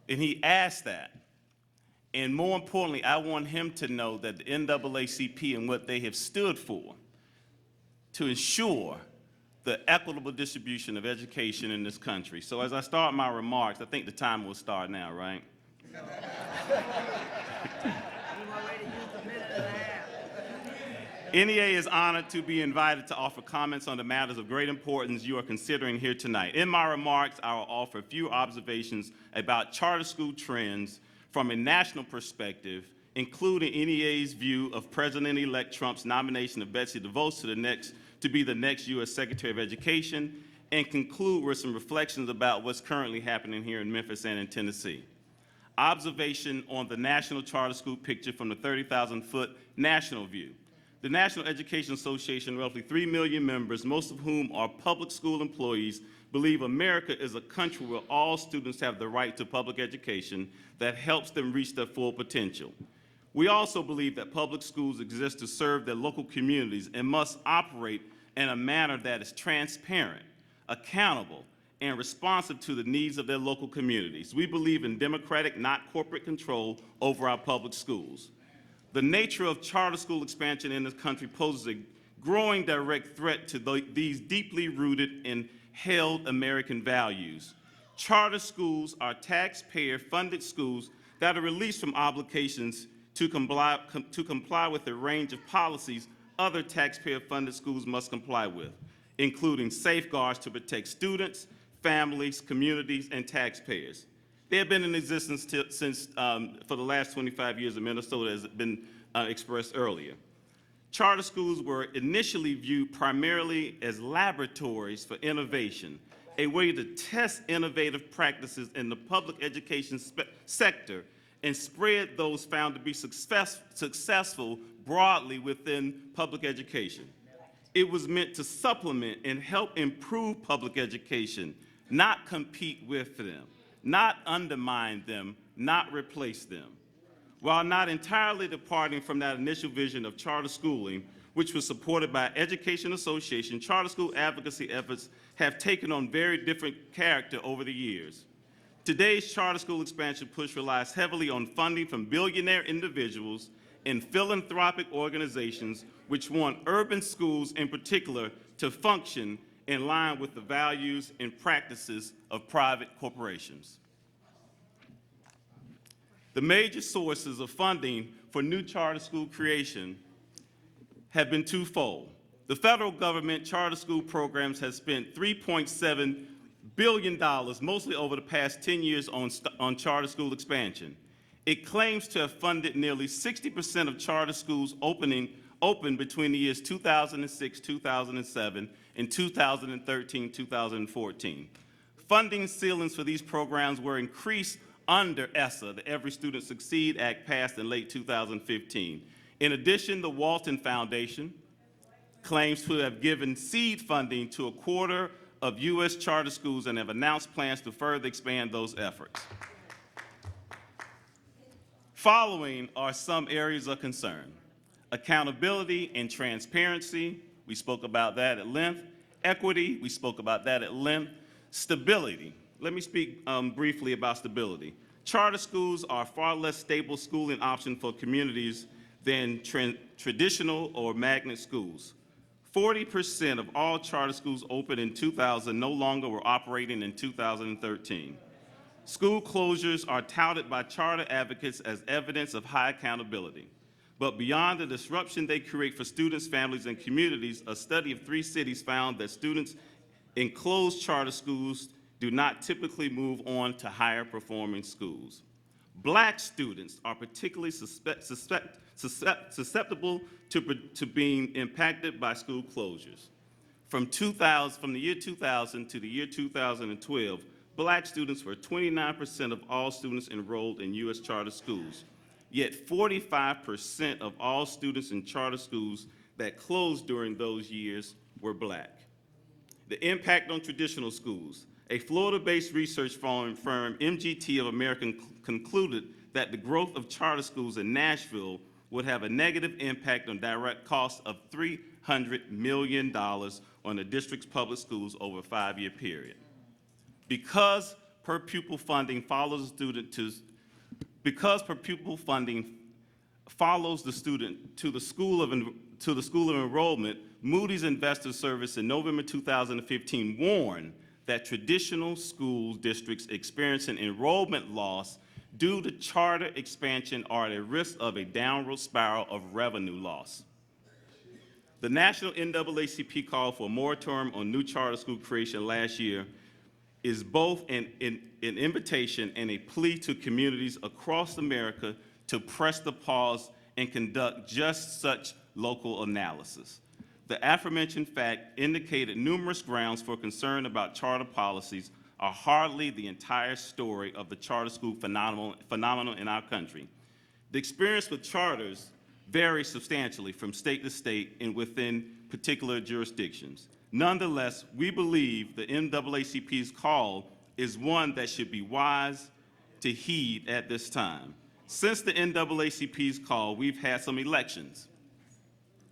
And he asked that. And more importantly, I want him to know that the NAACP and what they have stood for to ensure the equitable distribution of education in this country. So as I start my remarks, I think the time will start now, right? NEA is honored to be invited to offer comments on the matters of great importance you are considering here tonight. In my remarks, I will offer a few observations about charter school trends from a national perspective, including NEA's view of President-elect Trump's nomination of Betsy DeVos to be the next U.S. Secretary of Education, and conclude with some reflections about what's currently happening here in Memphis and in Tennessee. Observation on the national charter school picture from the 30,000-foot national view. The National Education Association, roughly 3 million members, most of whom are public school employees, believe America is a country where all students have the right to public education that helps them reach their full potential. We also believe that public schools exist to serve their local communities and must operate in a manner that is transparent, accountable, and responsive to the needs of their local communities. We believe in democratic, not corporate control over our public schools. The nature of charter school expansion in this country poses a growing direct threat to these deeply rooted and held American values. Charter schools are taxpayer-funded schools that are released from obligations to comply with a range of policies other taxpayer-funded schools must comply with, including safeguards to protect students, families, communities, and taxpayers. They have been in existence since for the last 25 years in Minnesota, as has been expressed earlier. Charter schools were initially viewed primarily as laboratories for innovation, a way to test innovative practices in the public education sector and spread those found to be successful broadly within public education. It was meant to supplement and help improve public education, not compete with them, not undermine them, not replace them. While not entirely departing from that initial vision of charter schooling, which was supported by Education Association, charter school advocacy efforts have taken on very different character over the years. Today's charter school expansion push relies heavily on funding from billionaire individuals and philanthropic organizations which want urban schools in particular to function in line with the values and practices of private corporations. The major sources of funding for new charter school creation have been twofold. The federal government charter school programs has spent $3.7 billion, mostly over the past 10 years, on charter school expansion. It claims to have funded nearly 60% of charter schools opened between the years 2006, 2007, and 2013, 2014. Funding ceilings for these programs were increased under ESSA, the Every Student Succeed Act passed in late 2015. In addition, the Walton Foundation claims to have given seed funding to 1/4 of U.S. charter schools and have announced plans to further expand those efforts. Following are some areas of concern: accountability and transparency, we spoke about that at length; equity, we spoke about that at length; stability. Let me speak briefly about stability. Charter schools are a far less stable schooling option for communities than traditional or magnet schools. 40% of all charter schools opened in 2000 no longer were operating in 2013. School closures are touted by charter advocates as evidence of high accountability. But beyond the disruption they create for students, families, and communities, a study of 3 cities found that students in closed charter schools do not typically move on to higher performing schools. Black students are particularly susceptible to being impacted by school closures. From the year 2000 to the year 2012, Black students were 29% of all students enrolled in U.S. charter schools, yet 45% of all students in charter schools that closed during those years were Black. The impact on traditional schools. A Florida-based research firm, MGT of America, concluded that the growth of charter schools in Nashville would have a negative impact on direct costs of $300 million on the district's public schools over a 5-year period. Because per pupil funding follows the student to, because per pupil funding follows the student to the school of enrollment, Moody's Investor Service in November 2015 warned that traditional school districts experiencing enrollment loss due to charter expansion are at a risk of a downward spiral of revenue loss. The National NAACP call for a moratorium on new charter school creation last year is both an invitation and a plea to communities across America to press the pause and conduct just such local analysis. The aforementioned fact indicated numerous grounds for concern about charter policies are hardly the entire story of the charter school phenomenon in our country. The experience with charters varies substantially from state to state and within particular jurisdictions. Nonetheless, we believe the NAACP's call is one that should be wise to heed at this time. Since the NAACP's call, we've had some elections,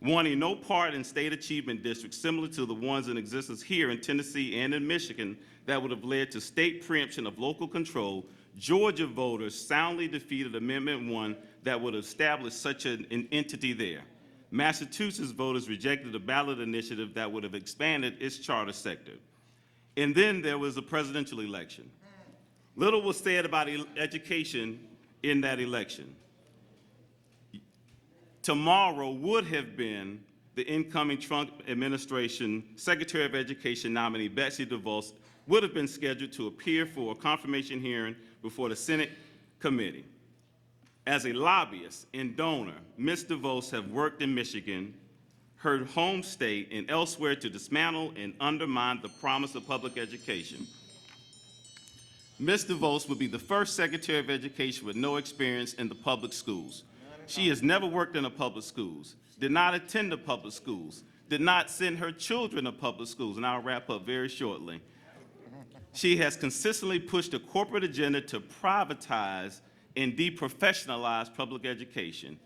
wanting no part in state achievement districts similar to the ones in existence here in Tennessee and in Michigan that would have led to state preemption of local control. Georgia voters soundly defeated Amendment 1 that would establish such an entity there. Massachusetts voters rejected a ballot initiative that would have expanded its charter sector. And then there was a presidential election. Little was said about education in that election. Tomorrow would have been the incoming Trump administration Secretary of Education nominee Betsy DeVos would have been scheduled to appear for a confirmation hearing before the Senate committee. As a lobbyist and donor, Ms. DeVos have worked in Michigan, her home state, and elsewhere to dismantle and undermine the promise of public education. Ms. DeVos would be the first Secretary of Education with no experience in the public schools. She has never worked in the public schools, did not attend the public schools, did not send her children to public schools, and I'll wrap up very shortly. She has consistently pushed a corporate agenda to privatize and deprofessionalize public education.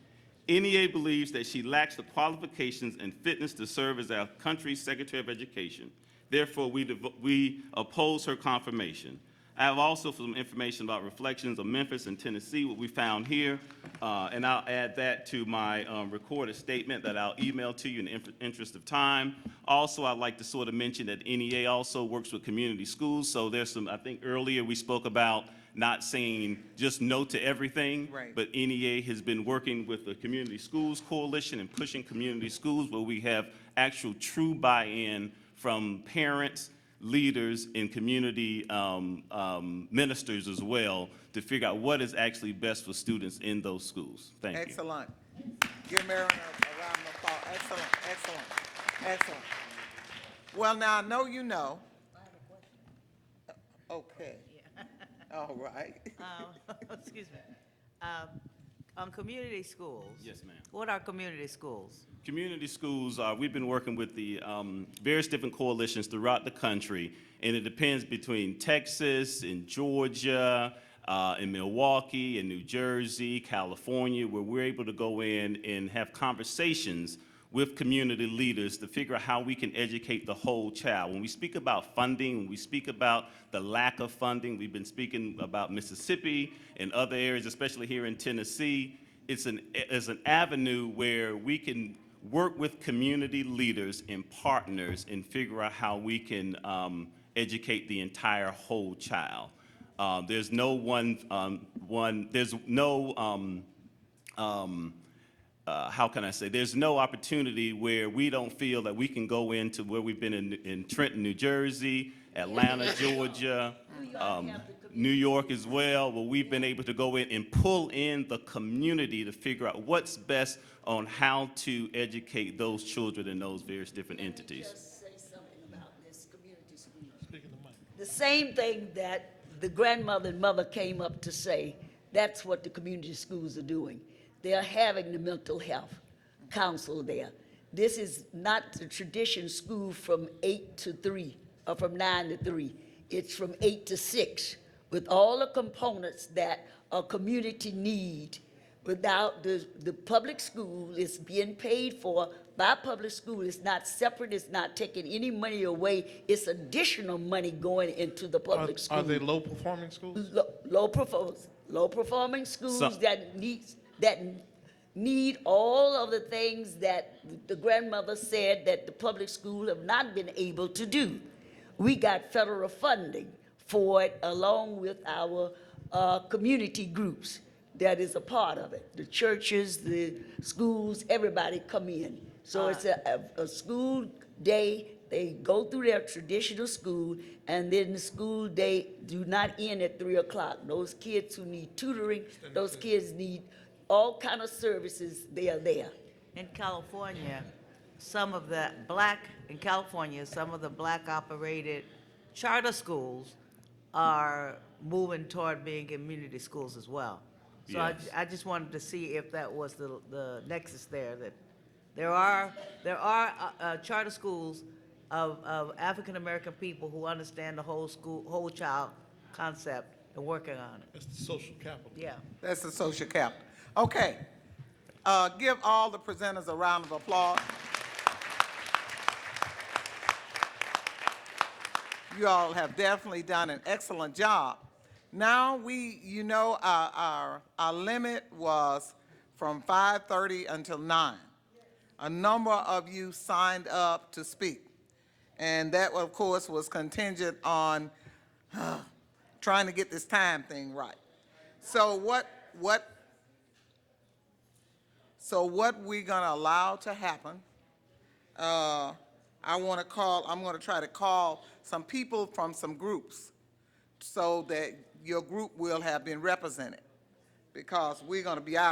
NEA believes that she lacks the qualifications and fitness to serve as our country's Secretary of Education. Therefore, we oppose her confirmation. I have also some information about reflections of Memphis and Tennessee, what we found here, and I'll add that to my recorded statement that I'll email to you in the interest of time. Also, I'd like to sort of mention that NEA also works with community schools, so there's some, I think earlier we spoke about not saying just no to everything, right. But NEA has been working with the Community Schools Coalition and pushing community schools where we have actual true buy-in from parents, leaders, and community ministers as well to figure out what is actually best for students in those schools. Thank you. Excellent. Give Marilyn a round of applause. Excellent, excellent, excellent. Well, now I know you know. I have a question. Okay. Yeah. All right. Excuse me. On community schools. Yes, ma'am. What are community schools? Community schools, we've been working with the various different coalitions throughout the country, and it depends between Texas and Georgia, in Milwaukee, in New Jersey, California, where we're able to go in and have conversations with community leaders to figure out how we can educate the whole child. When we speak about funding, when we speak about the lack of funding, we've been speaking about Mississippi and other areas, especially here in Tennessee. It's an avenue where we can work with community leaders and partners and figure out how we can educate the entire whole child. There's no how can I say, there's no opportunity where we don't feel that we can go into where we've been in Trenton, New Jersey, Atlanta, Georgia, New York as well, where we've been able to go in and pull in the community to figure out what's best on how to educate those children in those various different entities. Just say something about this community school. The same thing that the grandmother and mother came up to say, that's what the community schools are doing. They're having the mental health counsel there. This is not the tradition school from 8 to 3 or from 9 to 3. It's from 8 to 6 with all the components that a community need without the public school is being paid for by public school. It's not separate, it's not taking any money away, it's additional money going into the public school. Are they low-performing schools? Low performing schools So- that need all of the things that the grandmother said that the public school have not been able to do. We got federal funding for it along with our community groups that is a part of it. The churches, the schools, everybody come in. So it's a school day, they go through their traditional school, and then the school day do not end at 3 o'clock. Those kids who need tutoring, those kids need all kind of services, they are there. In California, some of the black-operated charter schools are moving toward being community schools as well. So Yes. I just wanted to see if that was the nexus there, that there are charter schools of African-American people who understand the whole child concept and working on it. It's the social capital. Yeah. That's the social capital. Okay. Give all the presenters a round of applause. You all have definitely done an excellent job. Now our limit was from 5:30 until 9. A number of you signed up to speak. And that, of course, was contingent on trying to get this time thing right. So what we're gonna allow to happen, I'm gonna try to call some people from some groups so that your group will have been represented, because we're gonna be out